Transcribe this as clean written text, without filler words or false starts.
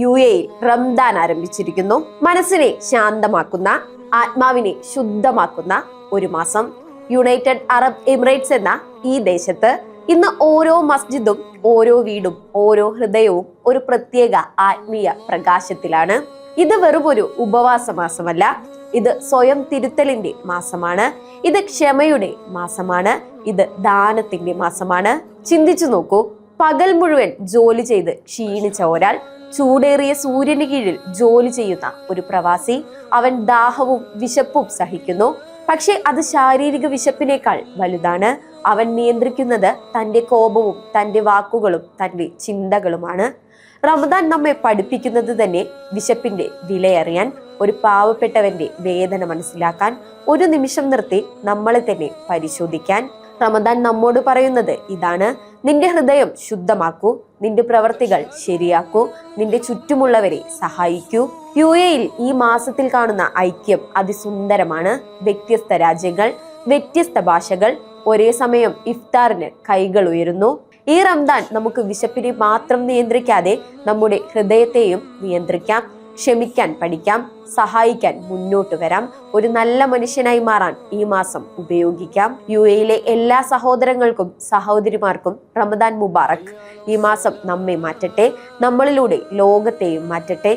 UAE Ramadan ആരംഭിച്ചിരിക്കുന്നു. മനസ്സിനെ ശാന്തമാക്കുന്ന, ആത്മാവിനെ ശുദ്ധമാക്കുന്ന ഒരു മാസം. യുണൈറ്റഡ് അറബ് എമിറേറ്റ്സ് എന്ന ഈ ദേശത്ത് ഇന്ന് ഓരോ മസ്ജിദും, ഓരോ വീടും, ഓരോ ഹൃദയവും ഒരു പ്രത്യേക ആത്മീയ പ്രകാശത്തിലാണ്. ഇത് വെറുമൊരു ഉപവാസ മാസമല്ല, ഇത് സ്വയം തിരുത്തലിന്റെ മാസമാണ്. ഇത് ക്ഷമയുടെ മാസമാണ്. ഇത് ദാനത്തിന്റെ മാസമാണ്. ചിന്തിച്ചു നോക്കൂ, പകൽ മുഴുവൻ ജോലി ചെയ്ത് ക്ഷീണിച്ച ഒരാൾ, ചൂടേറിയ സൂര്യന് കീഴിൽ ജോലി ചെയ്യുന്ന ഒരു പ്രവാസി, അവൻ ദാഹവും വിശപ്പും സഹിക്കുന്നു. പക്ഷെ അത് ശാരീരിക വിശപ്പിനേക്കാൾ വലുതാണ്. അവൻ നിയന്ത്രിക്കുന്നത് തൻ്റെ കോപവും തൻ്റെ വാക്കുകളും തൻ്റെ ചിന്തകളുമാണ്. റമദാൻ നമ്മെ പഠിപ്പിക്കുന്നത് തന്നെ വിശപ്പിന്റെ വിലയറിയാൻ, ഒരു പാവപ്പെട്ടവന്റെ വേദന മനസ്സിലാക്കാൻ, ഒരു നിമിഷം നിർത്തി നമ്മളെ തന്നെ പരിശോധിക്കാൻ. റമദാൻ നമ്മോട് പറയുന്നത് ഇതാണ്: നിന്റെ ഹൃദയം ശുദ്ധമാക്കൂ, നിന്റെ പ്രവർത്തികൾ ശരിയാക്കൂ, നിന്റെ ചുറ്റുമുള്ളവരെ സഹായിക്കൂ. UAE ഈ മാസത്തിൽ കാണുന്ന ഐക്യം അതിസുന്ദരമാണ്. വ്യത്യസ്ത രാജ്യങ്ങൾ, വ്യത്യസ്ത ഭാഷകൾ, ഒരേ സമയം ഇഫ്താറിന് കൈകൾ ഉയരുന്നു. ഈ റംദാൻ നമുക്ക് വിശപ്പിനെ മാത്രം നിയന്ത്രിക്കാതെ നമ്മുടെ ഹൃദയത്തെയും നിയന്ത്രിക്കാം. ക്ഷമിക്കാൻ പഠിക്കാം, സഹായിക്കാൻ മുന്നോട്ട് വരാം, ഒരു നല്ല മനുഷ്യനായി മാറാൻ ഈ മാസം ഉപയോഗിക്കാം. UAE എല്ലാ സഹോദരങ്ങൾക്കും സഹോദരിമാർക്കും റമദാൻ മുബാറക്. ഈ മാസം നമ്മെ മാറ്റട്ടെ, നമ്മളിലൂടെ ലോകത്തെയും മാറ്റട്ടെ.